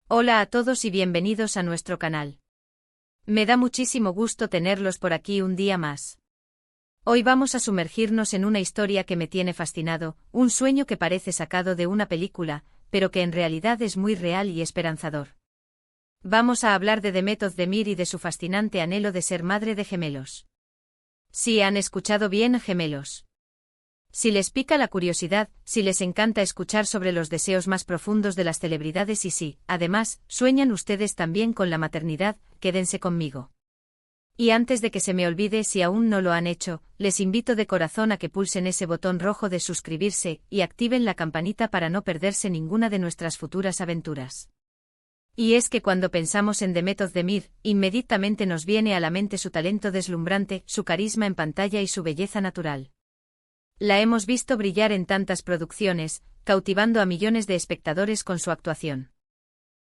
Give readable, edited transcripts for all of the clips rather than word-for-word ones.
Hola a todos y bienvenidos a nuestro canal. Me da muchísimo gusto tenerlos por aquí un día más. Hoy vamos a sumergirnos en una historia que me tiene fascinado, un sueño que parece sacado de una película, pero que en realidad es muy real y esperanzador. Vamos a hablar de Demet Özdemir y de su fascinante anhelo de ser madre de gemelos. Sí, han escuchado bien, gemelos. Si les pica la curiosidad, si les encanta escuchar sobre los deseos más profundos de las celebridades y si, además, sueñan ustedes también con la maternidad, quédense conmigo. Y antes de que se me olvide, si aún no lo han hecho, les invito de corazón a que pulsen ese botón rojo de suscribirse y activen la campanita para no perderse ninguna de nuestras futuras aventuras. Y es que cuando pensamos en Demet Özdemir, inmediatamente nos viene a la mente su talento deslumbrante, su carisma en pantalla y su belleza natural. La hemos visto brillar en tantas producciones, cautivando a millones de espectadores con su actuación.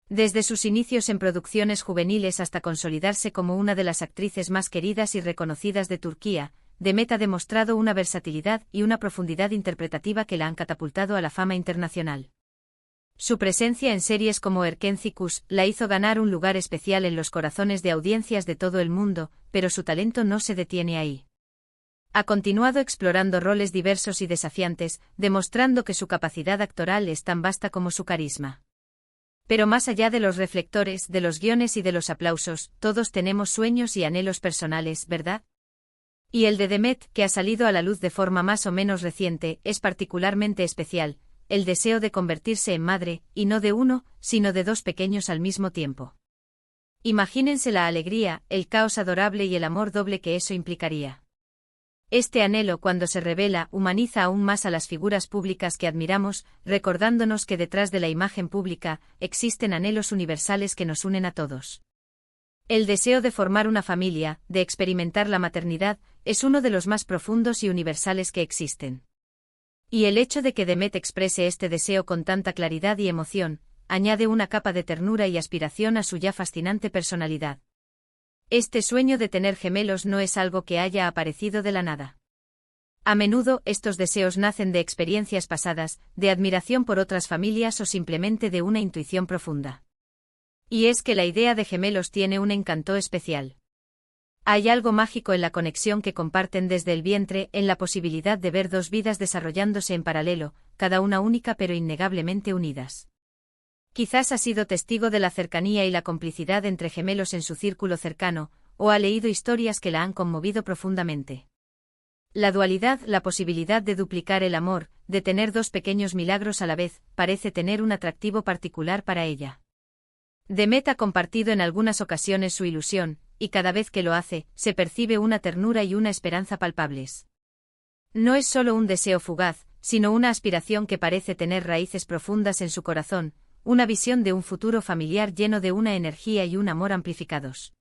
Desde sus inicios en producciones juveniles hasta consolidarse como una de las actrices más queridas y reconocidas de Turquía, Demet ha demostrado una versatilidad y una profundidad interpretativa que la han catapultado a la fama internacional. Su presencia en series como Erkenci la hizo ganar un lugar especial en los corazones de audiencias de todo el mundo, pero su talento no se detiene ahí. Ha continuado explorando roles diversos y desafiantes, demostrando que su capacidad actoral es tan vasta como su carisma. Pero más allá de los reflectores, de los guiones y de los aplausos, todos tenemos sueños y anhelos personales, ¿verdad? Y el de Demet, que ha salido a la luz de forma más o menos reciente, es particularmente especial, el deseo de convertirse en madre, y no de uno, sino de dos pequeños al mismo tiempo. Imagínense la alegría, el caos adorable y el amor doble que eso implicaría. Este anhelo, cuando se revela, humaniza aún más a las figuras públicas que admiramos, recordándonos que detrás de la imagen pública existen anhelos universales que nos unen a todos. El deseo de formar una familia, de experimentar la maternidad, es uno de los más profundos y universales que existen. Y el hecho de que Demet exprese este deseo con tanta claridad y emoción, añade una capa de ternura y aspiración a su ya fascinante personalidad. Este sueño de tener gemelos no es algo que haya aparecido de la nada. A menudo, estos deseos nacen de experiencias pasadas, de admiración por otras familias o simplemente de una intuición profunda. Y es que la idea de gemelos tiene un encanto especial. Hay algo mágico en la conexión que comparten desde el vientre, en la posibilidad de ver dos vidas desarrollándose en paralelo, cada una única pero innegablemente unidas. Quizás ha sido testigo de la cercanía y la complicidad entre gemelos en su círculo cercano, o ha leído historias que la han conmovido profundamente. La dualidad, la posibilidad de duplicar el amor, de tener dos pequeños milagros a la vez, parece tener un atractivo particular para ella. Demet ha compartido en algunas ocasiones su ilusión, y cada vez que lo hace, se percibe una ternura y una esperanza palpables. No es solo un deseo fugaz, sino una aspiración que parece tener raíces profundas en su corazón, una visión de un futuro familiar lleno de una energía y un amor amplificados.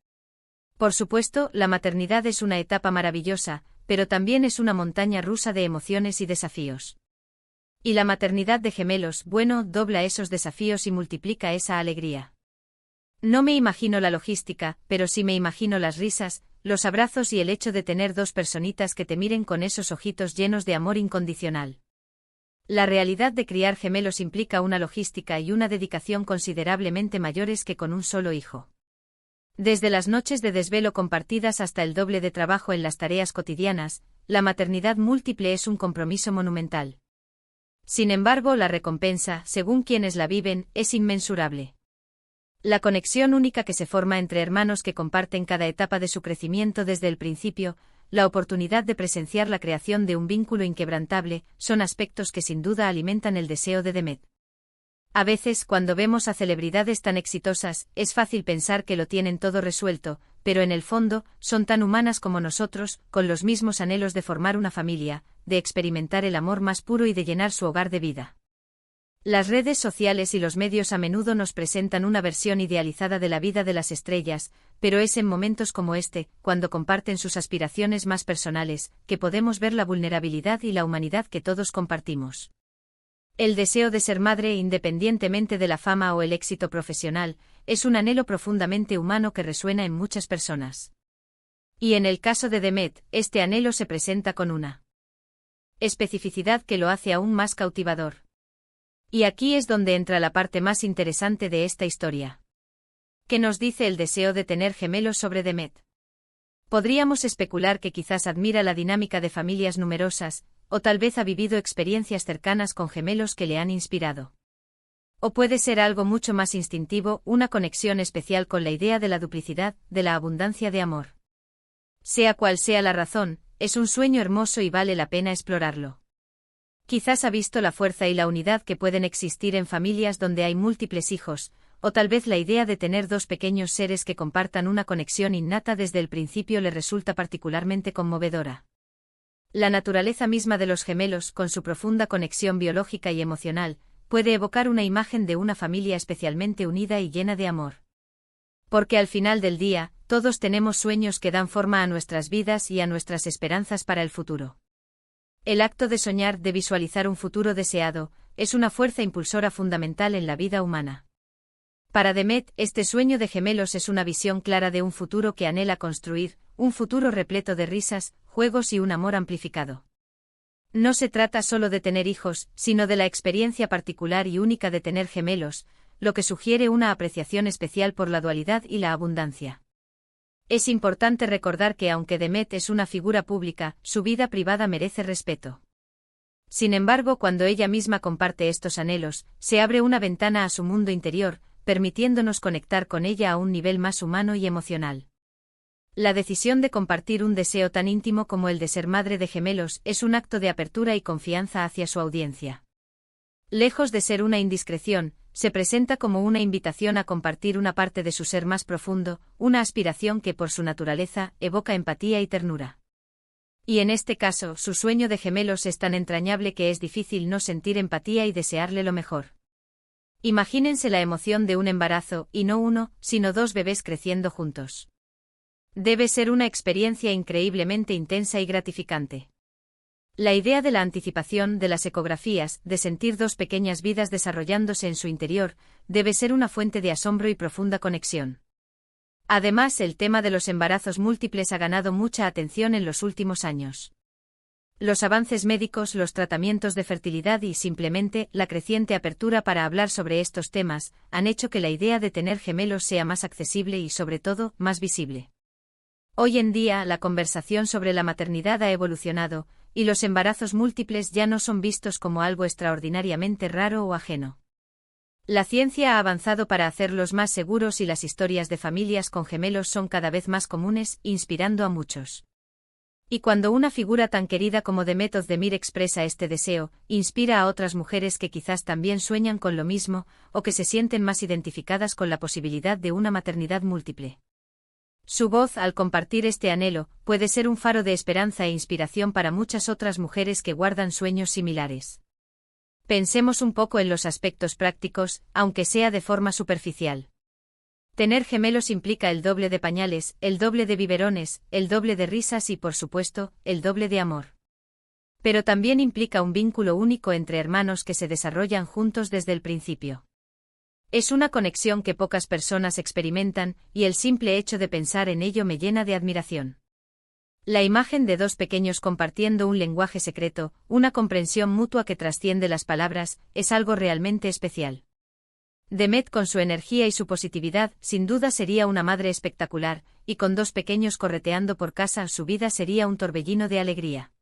Por supuesto, la maternidad es una etapa maravillosa, pero también es una montaña rusa de emociones y desafíos. Y la maternidad de gemelos, bueno, dobla esos desafíos y multiplica esa alegría. No me imagino la logística, pero sí me imagino las risas, los abrazos y el hecho de tener dos personitas que te miren con esos ojitos llenos de amor incondicional. La realidad de criar gemelos implica una logística y una dedicación considerablemente mayores que con un solo hijo. Desde las noches de desvelo compartidas hasta el doble de trabajo en las tareas cotidianas, la maternidad múltiple es un compromiso monumental. Sin embargo, la recompensa, según quienes la viven, es inmensurable. La conexión única que se forma entre hermanos que comparten cada etapa de su crecimiento desde el principio, la oportunidad de presenciar la creación de un vínculo inquebrantable, son aspectos que sin duda alimentan el deseo de Demet. A veces, cuando vemos a celebridades tan exitosas, es fácil pensar que lo tienen todo resuelto, pero en el fondo, son tan humanas como nosotros, con los mismos anhelos de formar una familia, de experimentar el amor más puro y de llenar su hogar de vida. Las redes sociales y los medios a menudo nos presentan una versión idealizada de la vida de las estrellas, pero es en momentos como este, cuando comparten sus aspiraciones más personales, que podemos ver la vulnerabilidad y la humanidad que todos compartimos. El deseo de ser madre, independientemente de la fama o el éxito profesional, es un anhelo profundamente humano que resuena en muchas personas. Y en el caso de Demet, este anhelo se presenta con una especificidad que lo hace aún más cautivador. Y aquí es donde entra la parte más interesante de esta historia. ¿Qué nos dice el deseo de tener gemelos sobre Demet? Podríamos especular que quizás admira la dinámica de familias numerosas, o tal vez ha vivido experiencias cercanas con gemelos que le han inspirado. O puede ser algo mucho más instintivo, una conexión especial con la idea de la duplicidad, de la abundancia de amor. Sea cual sea la razón, es un sueño hermoso y vale la pena explorarlo. Quizás ha visto la fuerza y la unidad que pueden existir en familias donde hay múltiples hijos, o tal vez la idea de tener dos pequeños seres que compartan una conexión innata desde el principio le resulta particularmente conmovedora. La naturaleza misma de los gemelos, con su profunda conexión biológica y emocional, puede evocar una imagen de una familia especialmente unida y llena de amor. Porque al final del día, todos tenemos sueños que dan forma a nuestras vidas y a nuestras esperanzas para el futuro. El acto de soñar, de visualizar un futuro deseado, es una fuerza impulsora fundamental en la vida humana. Para Demet, este sueño de gemelos es una visión clara de un futuro que anhela construir, un futuro repleto de risas, juegos y un amor amplificado. No se trata solo de tener hijos, sino de la experiencia particular y única de tener gemelos, lo que sugiere una apreciación especial por la dualidad y la abundancia. Es importante recordar que aunque Demet es una figura pública, su vida privada merece respeto. Sin embargo, cuando ella misma comparte estos anhelos, se abre una ventana a su mundo interior, permitiéndonos conectar con ella a un nivel más humano y emocional. La decisión de compartir un deseo tan íntimo como el de ser madre de gemelos es un acto de apertura y confianza hacia su audiencia. Lejos de ser una indiscreción, se presenta como una invitación a compartir una parte de su ser más profundo, una aspiración que por su naturaleza evoca empatía y ternura. Y en este caso, su sueño de gemelos es tan entrañable que es difícil no sentir empatía y desearle lo mejor. Imagínense la emoción de un embarazo, y no uno, sino dos bebés creciendo juntos. Debe ser una experiencia increíblemente intensa y gratificante. La idea de la anticipación, de las ecografías, de sentir dos pequeñas vidas desarrollándose en su interior, debe ser una fuente de asombro y profunda conexión. Además, el tema de los embarazos múltiples ha ganado mucha atención en los últimos años. Los avances médicos, los tratamientos de fertilidad y simplemente la creciente apertura para hablar sobre estos temas han hecho que la idea de tener gemelos sea más accesible y sobre todo, más visible. Hoy en día, la conversación sobre la maternidad ha evolucionado, y los embarazos múltiples ya no son vistos como algo extraordinariamente raro o ajeno. La ciencia ha avanzado para hacerlos más seguros y las historias de familias con gemelos son cada vez más comunes, inspirando a muchos. Y cuando una figura tan querida como Demet Özdemir expresa este deseo, inspira a otras mujeres que quizás también sueñan con lo mismo, o que se sienten más identificadas con la posibilidad de una maternidad múltiple. Su voz, al compartir este anhelo, puede ser un faro de esperanza e inspiración para muchas otras mujeres que guardan sueños similares. Pensemos un poco en los aspectos prácticos, aunque sea de forma superficial. Tener gemelos implica el doble de pañales, el doble de biberones, el doble de risas y, por supuesto, el doble de amor. Pero también implica un vínculo único entre hermanos que se desarrollan juntos desde el principio. Es una conexión que pocas personas experimentan, y el simple hecho de pensar en ello me llena de admiración. La imagen de dos pequeños compartiendo un lenguaje secreto, una comprensión mutua que trasciende las palabras, es algo realmente especial. Demet, con su energía y su positividad, sin duda sería una madre espectacular, y con dos pequeños correteando por casa su vida sería un torbellino de alegría.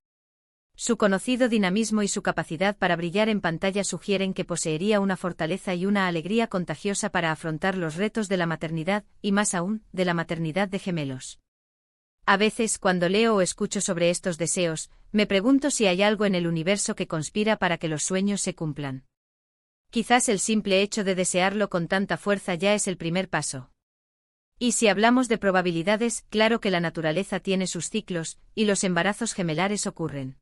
Su conocido dinamismo y su capacidad para brillar en pantalla sugieren que poseería una fortaleza y una alegría contagiosa para afrontar los retos de la maternidad, y más aún, de la maternidad de gemelos. A veces, cuando leo o escucho sobre estos deseos, me pregunto si hay algo en el universo que conspira para que los sueños se cumplan. Quizás el simple hecho de desearlo con tanta fuerza ya es el primer paso. Y si hablamos de probabilidades, claro que la naturaleza tiene sus ciclos, y los embarazos gemelares ocurren.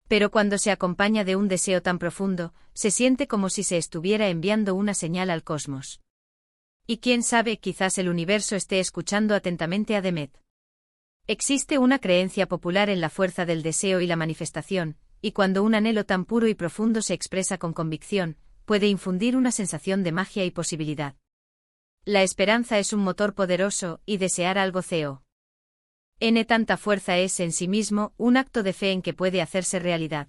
Pero cuando se acompaña de un deseo tan profundo, se siente como si se estuviera enviando una señal al cosmos. Y quién sabe, quizás el universo esté escuchando atentamente a Demet. Existe una creencia popular en la fuerza del deseo y la manifestación, y cuando un anhelo tan puro y profundo se expresa con convicción, puede infundir una sensación de magia y posibilidad. La esperanza es un motor poderoso, y desear algo tiene tanta fuerza es en sí mismo un acto de fe en que puede hacerse realidad.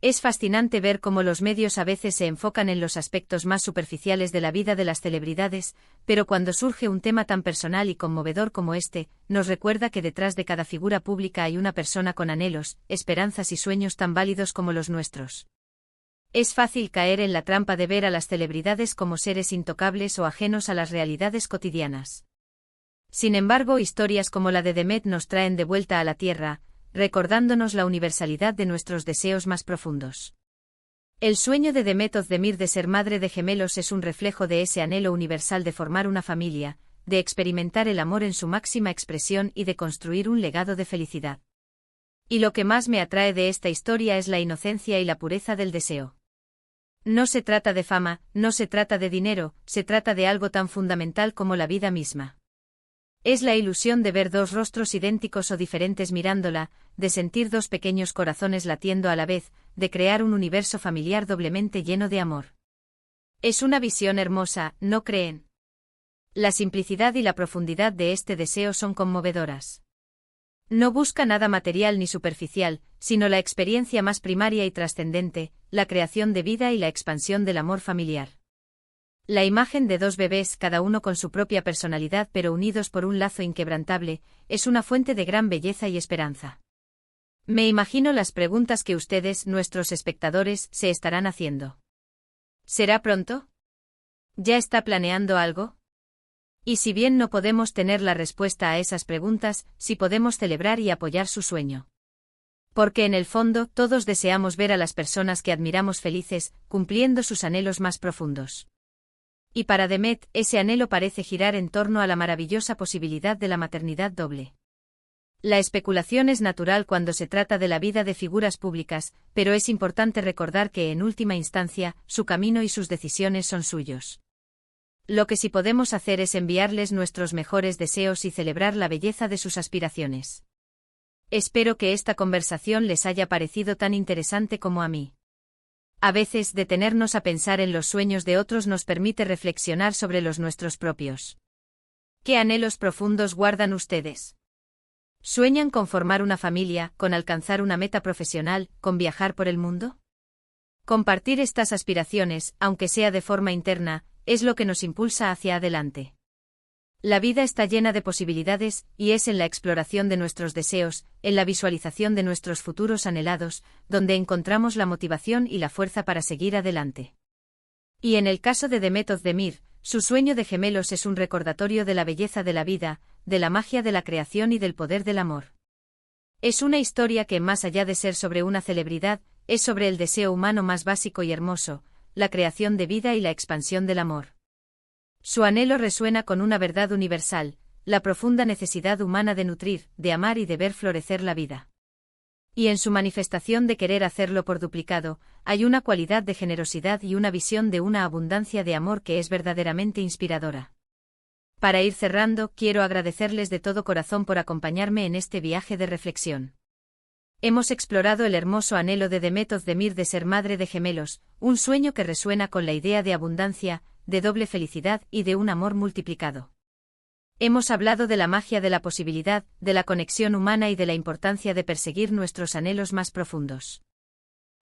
Es fascinante ver cómo los medios a veces se enfocan en los aspectos más superficiales de la vida de las celebridades, pero cuando surge un tema tan personal y conmovedor como este, nos recuerda que detrás de cada figura pública hay una persona con anhelos, esperanzas y sueños tan válidos como los nuestros. Es fácil caer en la trampa de ver a las celebridades como seres intocables o ajenos a las realidades cotidianas. Sin embargo, historias como la de Demet nos traen de vuelta a la tierra, recordándonos la universalidad de nuestros deseos más profundos. El sueño de Demet Özdemir de ser madre de gemelos es un reflejo de ese anhelo universal de formar una familia, de experimentar el amor en su máxima expresión y de construir un legado de felicidad. Y lo que más me atrae de esta historia es la inocencia y la pureza del deseo. No se trata de fama, no se trata de dinero, se trata de algo tan fundamental como la vida misma. Es la ilusión de ver dos rostros idénticos o diferentes mirándola, de sentir dos pequeños corazones latiendo a la vez, de crear un universo familiar doblemente lleno de amor. Es una visión hermosa, ¿no creen? La simplicidad y la profundidad de este deseo son conmovedoras. No busca nada material ni superficial, sino la experiencia más primaria y trascendente, la creación de vida y la expansión del amor familiar. La imagen de dos bebés, cada uno con su propia personalidad pero unidos por un lazo inquebrantable, es una fuente de gran belleza y esperanza. Me imagino las preguntas que ustedes, nuestros espectadores, se estarán haciendo. ¿Será pronto? ¿Ya está planeando algo? Y si bien no podemos tener la respuesta a esas preguntas, sí podemos celebrar y apoyar su sueño. Porque en el fondo, todos deseamos ver a las personas que admiramos felices, cumpliendo sus anhelos más profundos. Y para Demet, ese anhelo parece girar en torno a la maravillosa posibilidad de la maternidad doble. La especulación es natural cuando se trata de la vida de figuras públicas, pero es importante recordar que en última instancia, su camino y sus decisiones son suyos. Lo que sí podemos hacer es enviarles nuestros mejores deseos y celebrar la belleza de sus aspiraciones. Espero que esta conversación les haya parecido tan interesante como a mí. A veces, detenernos a pensar en los sueños de otros nos permite reflexionar sobre los nuestros propios. ¿Qué anhelos profundos guardan ustedes? ¿Sueñan con formar una familia, con alcanzar una meta profesional, con viajar por el mundo? Compartir estas aspiraciones, aunque sea de forma interna, es lo que nos impulsa hacia adelante. La vida está llena de posibilidades, y es en la exploración de nuestros deseos, en la visualización de nuestros futuros anhelados, donde encontramos la motivación y la fuerza para seguir adelante. Y en el caso de Demet Özdemir, su sueño de gemelos es un recordatorio de la belleza de la vida, de la magia de la creación y del poder del amor. Es una historia que, más allá de ser sobre una celebridad, es sobre el deseo humano más básico y hermoso, la creación de vida y la expansión del amor. Su anhelo resuena con una verdad universal, la profunda necesidad humana de nutrir, de amar y de ver florecer la vida. Y en su manifestación de querer hacerlo por duplicado, hay una cualidad de generosidad y una visión de una abundancia de amor que es verdaderamente inspiradora. Para ir cerrando, quiero agradecerles de todo corazón por acompañarme en este viaje de reflexión. Hemos explorado el hermoso anhelo de Demet Özdemir de ser madre de gemelos, un sueño que resuena con la idea de abundancia, de doble felicidad y de un amor multiplicado. Hemos hablado de la magia de la posibilidad, de la conexión humana y de la importancia de perseguir nuestros anhelos más profundos.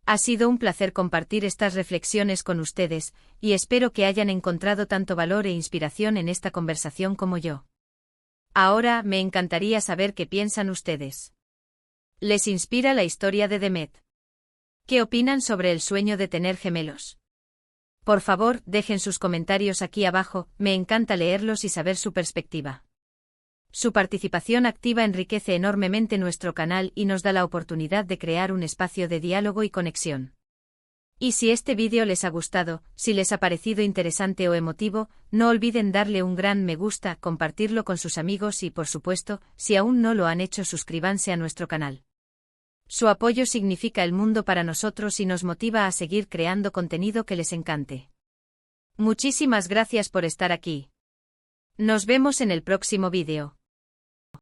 Ha sido un placer compartir estas reflexiones con ustedes, y espero que hayan encontrado tanto valor e inspiración en esta conversación como yo. Ahora, me encantaría saber qué piensan ustedes. ¿Les inspira la historia de Demet? ¿Qué opinan sobre el sueño de tener gemelos? Por favor, dejen sus comentarios aquí abajo, me encanta leerlos y saber su perspectiva. Su participación activa enriquece enormemente nuestro canal y nos da la oportunidad de crear un espacio de diálogo y conexión. Y si este vídeo les ha gustado, si les ha parecido interesante o emotivo, no olviden darle un gran me gusta, compartirlo con sus amigos y, por supuesto, si aún no lo han hecho, suscríbanse a nuestro canal. Su apoyo significa el mundo para nosotros y nos motiva a seguir creando contenido que les encante. Muchísimas gracias por estar aquí. Nos vemos en el próximo vídeo.